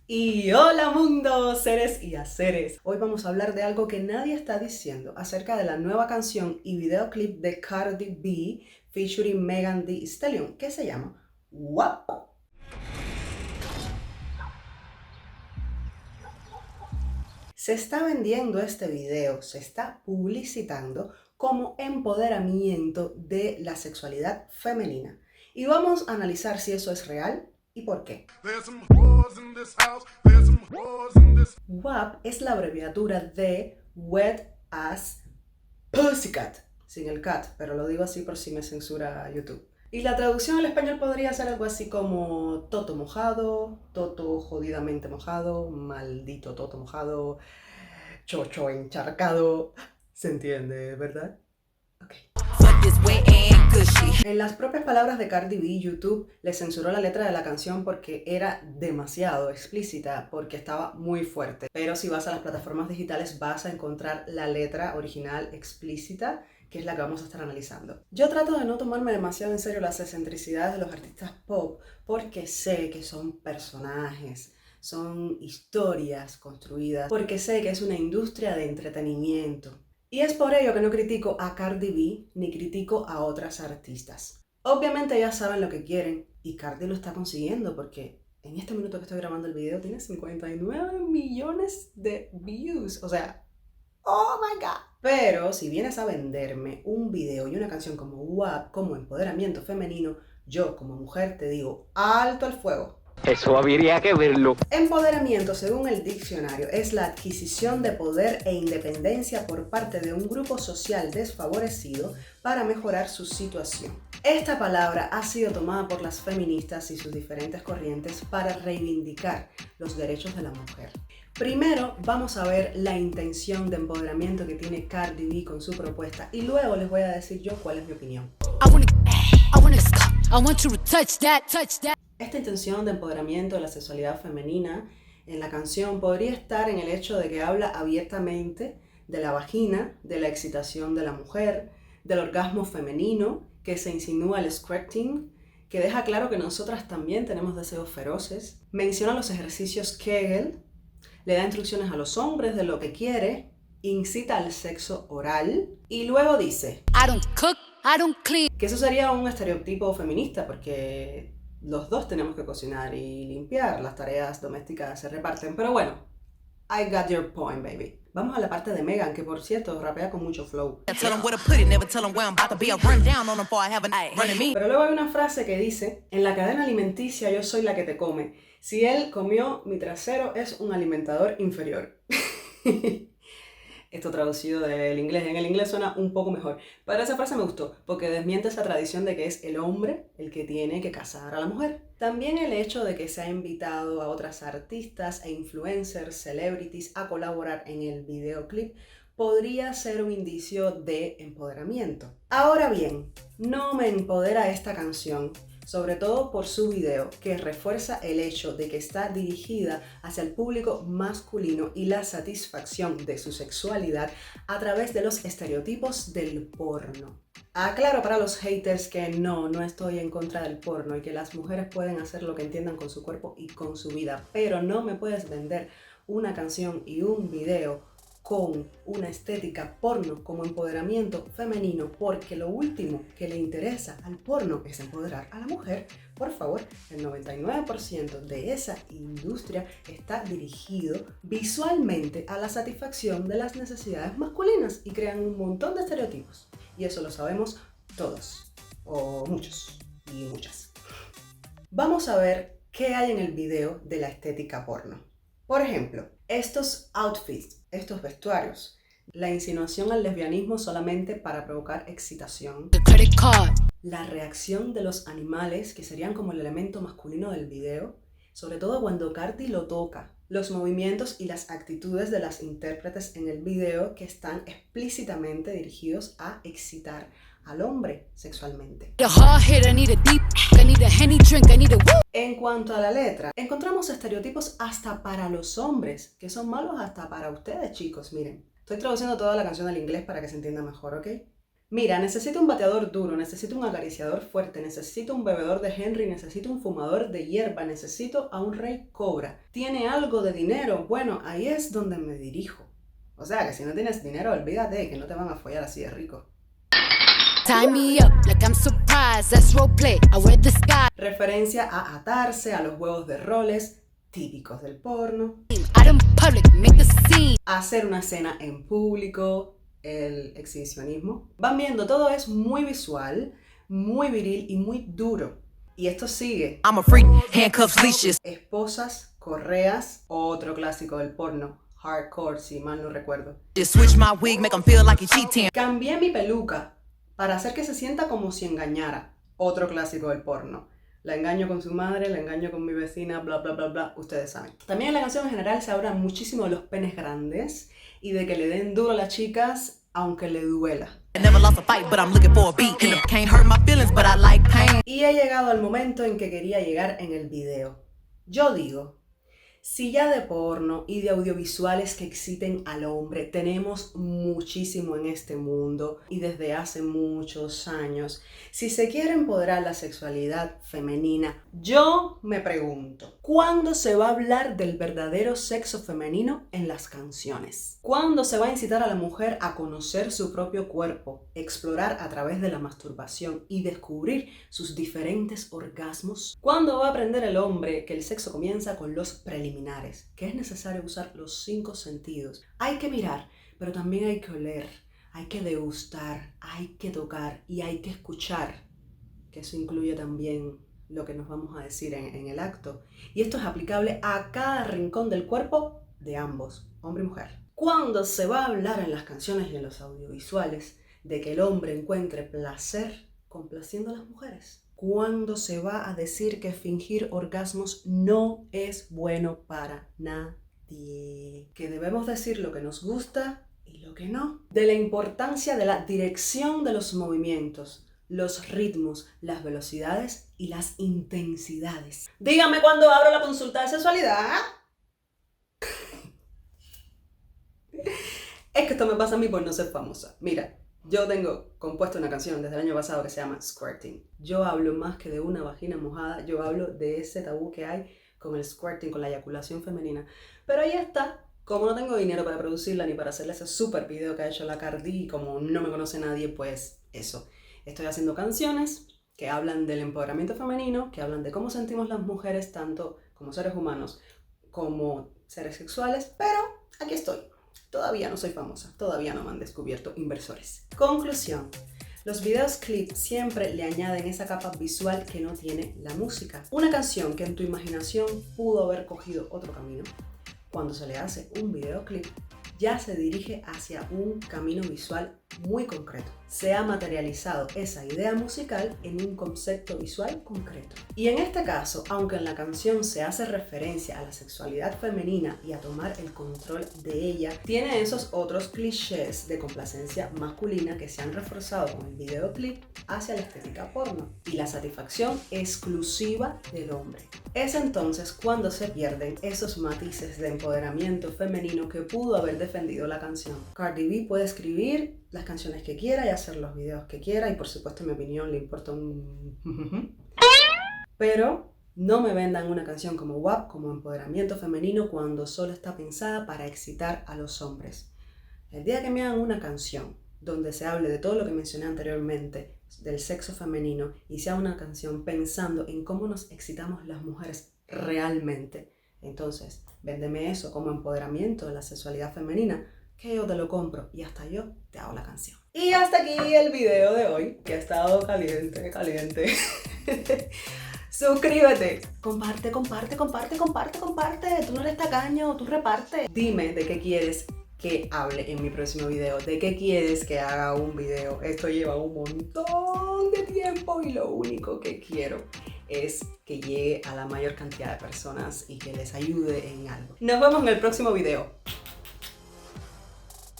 Y hola mundo, seres y haceres. Hoy vamos a hablar de algo que nadie está diciendo acerca de la nueva canción y videoclip de Cardi B featuring Megan Thee Stallion, que se llama WAP. Se está vendiendo este video, se está publicitando como empoderamiento de la sexualidad femenina. Y vamos a analizar si eso es real y por qué. WAP es la abreviatura de Wet Ass Pussycat, sin el cat, pero lo digo así por si me censura YouTube. Y la traducción al español podría ser algo así como toto mojado, toto jodidamente mojado, maldito toto mojado, chocho encharcado. ¿Se entiende, verdad? Ok. En las propias palabras de Cardi B, YouTube le censuró la letra de la canción porque era demasiado explícita, porque estaba muy fuerte. Pero si vas a las plataformas digitales vas a encontrar la letra original explícita, que es la que vamos a estar analizando. Yo trato de no tomarme demasiado en serio las excentricidades de los artistas pop porque sé que son personajes, son historias construidas, porque sé que es una industria de entretenimiento. Y es por ello que no critico a Cardi B ni critico a otras artistas. Obviamente ellas saben lo que quieren y Cardi lo está consiguiendo porque en este minuto que estoy grabando el video tiene 59 millones de views. O sea, ¡oh my god! Pero si vienes a venderme un video y una canción como WAP, como empoderamiento femenino, yo como mujer te digo, ¡alto al fuego! Eso habría que verlo. Empoderamiento, según el diccionario, es la adquisición de poder e independencia por parte de un grupo social desfavorecido para mejorar su situación. Esta palabra ha sido tomada por las feministas y sus diferentes corrientes para reivindicar los derechos de la mujer. Primero vamos a ver la intención de empoderamiento que tiene Cardi B con su propuesta y luego les voy a decir yo cuál es mi opinión. Esta intención de empoderamiento de la sexualidad femenina en la canción podría estar en el hecho de que habla abiertamente de la vagina, de la excitación de la mujer, del orgasmo femenino, que se insinúa el squirting, que deja claro que nosotras también tenemos deseos feroces, menciona los ejercicios Kegel, le da instrucciones a los hombres de lo que quiere, incita al sexo oral y luego dice I don't cook, I don't clean. que eso sería un estereotipo feminista porque los dos tenemos que cocinar y limpiar, las tareas domésticas se reparten, pero bueno, I got your point, baby. Vamos a la parte de Megan, que por cierto rapea con mucho flow. Pero luego hay una frase que dice, en la cadena alimenticia yo soy la que te come. Si él comió mi trasero es un alimentador inferior. Esto traducido del inglés. En el inglés suena un poco mejor. Pero esa frase me gustó, porque desmiente esa tradición de que es el hombre el que tiene que casar a la mujer. También el hecho de que se ha invitado a otras artistas e influencers, celebrities, a colaborar en el videoclip, podría ser un indicio de empoderamiento. Ahora bien, no me empodera esta canción, sobre todo por su video, que refuerza el hecho de que está dirigida hacia el público masculino y la satisfacción de su sexualidad a través de los estereotipos del porno. Aclaro para los haters que no estoy en contra del porno y que las mujeres pueden hacer lo que entiendan con su cuerpo y con su vida, pero no me puedes vender una canción y un video con una estética porno como empoderamiento femenino, porque lo último que le interesa al porno es empoderar a la mujer. Por favor, el 99% de esa industria está dirigido visualmente a la satisfacción de las necesidades masculinas y crean un montón de estereotipos. Y eso lo sabemos todos, o muchos y muchas. Vamos a ver qué hay en el video de la estética porno. Por ejemplo, estos outfits, estos vestuarios, la insinuación al lesbianismo solamente para provocar excitación, la reacción de los animales, que serían como el elemento masculino del video, sobre todo cuando Cardi lo toca, los movimientos y las actitudes de las intérpretes en el video que están explícitamente dirigidos a excitar al hombre sexualmente. En cuanto a la letra, encontramos estereotipos hasta para los hombres, que son malos hasta para ustedes, chicos. Miren, estoy traduciendo toda la canción al inglés para que se entienda mejor, ¿ok? Mira, necesito un bateador duro, necesito un acariciador fuerte, necesito un bebedor de Henry, necesito un fumador de hierba, necesito a un rey cobra. ¿Tiene algo de dinero? Bueno, ahí es donde me dirijo. O sea, que si no tienes dinero, olvídate que no te van a follar así de rico. Tie me up like I'm surprised. That's roleplay. I wear the sky. Referencia a atarse, a los juegos de roles típicos del porno. Out in public, make a scene. Hacer una cena en público, el exhibicionismo. Van viendo, todo es muy visual, muy viril y muy duro. Y esto sigue. I'm a freak, handcuffs, leashes. Esposas, correas, otro clásico del porno. Hardcore, si mal no recuerdo. Just switch my wig, make 'em feel like you cheating. Cambié mi peluca para hacer que se sienta como si engañara. Otro clásico del porno. La engaño con su madre, la engaño con mi vecina, bla, bla, bla, bla. Ustedes saben. También en la canción en general se habla muchísimo de los penes grandes y de que le den duro a las chicas aunque le duela. I never lost a fight, but I'm looking for a beat. Can't hurt my feelings, but I like pain. Y he llegado al momento en que quería llegar en el video. Yo digo, si ya de porno y de audiovisuales que exciten al hombre tenemos muchísimo en este mundo y desde hace muchos años, si se quiere empoderar la sexualidad femenina, yo me pregunto, ¿cuándo se va a hablar del verdadero sexo femenino en las canciones? ¿Cuándo se va a incitar a la mujer a conocer su propio cuerpo, explorar a través de la masturbación y descubrir sus diferentes orgasmos? ¿Cuándo va a aprender el hombre que el sexo comienza con los preliminares, que es necesario usar los 5 sentidos? Hay que mirar, pero también hay que oler, hay que degustar, hay que tocar y hay que escuchar, que eso incluye también lo que nos vamos a decir en el acto. Y esto es aplicable a cada rincón del cuerpo de ambos, hombre y mujer. ¿Cuándo se va a hablar en las canciones y en los audiovisuales de que el hombre encuentre placer complaciendo a las mujeres? ¿Cuándo se va a decir que fingir orgasmos no es bueno para nadie? Que debemos decir lo que nos gusta y lo que no. De la importancia de la dirección de los movimientos, los ritmos, las velocidades y las intensidades. Dígame cuándo abro la consulta de sexualidad. Es que esto me pasa a mí por no ser famosa. Mira, yo tengo compuesta una canción desde el año pasado que se llama Squirting. Yo hablo más que de una vagina mojada, yo hablo de ese tabú que hay con el squirting, con la eyaculación femenina. Pero ahí está, como no tengo dinero para producirla ni para hacerle ese super video que ha hecho la Cardi, como no me conoce nadie, pues eso. Estoy haciendo canciones que hablan del empoderamiento femenino, que hablan de cómo sentimos las mujeres tanto como seres humanos como seres sexuales, pero aquí estoy. Todavía no soy famosa, todavía no me han descubierto inversores. Conclusión. Los videos clip siempre le añaden esa capa visual que no tiene la música. Una canción que en tu imaginación pudo haber cogido otro camino, cuando se le hace un videoclip, ya se dirige hacia un camino visual muy concreto. Se ha materializado esa idea musical en un concepto visual concreto. Y en este caso, aunque en la canción se hace referencia a la sexualidad femenina y a tomar el control de ella, tiene esos otros clichés de complacencia masculina que se han reforzado con el videoclip hacia la estética porno y la satisfacción exclusiva del hombre. Es entonces cuando se pierden esos matices de empoderamiento femenino que pudo haber defendido la canción. Cardi B puede escribir las canciones que quiera y hacer los videos que quiera y por supuesto en mi opinión le importa un... Pero no me vendan una canción como WAP, como empoderamiento femenino, cuando solo está pensada para excitar a los hombres. El día que me hagan una canción donde se hable de todo lo que mencioné anteriormente, del sexo femenino, y sea una canción pensando en cómo nos excitamos las mujeres realmente, entonces véndeme eso como empoderamiento de la sexualidad femenina, que yo te lo compro y hasta yo te hago la canción. Y hasta aquí el video de hoy, que ha estado caliente. Suscríbete, comparte. Tú no eres tacaño, tú reparte. Dime de qué quieres que hable en mi próximo video, de qué quieres que haga un video. Esto lleva un montón de tiempo y lo único que quiero es que llegue a la mayor cantidad de personas y que les ayude en algo. Nos vemos en el próximo video.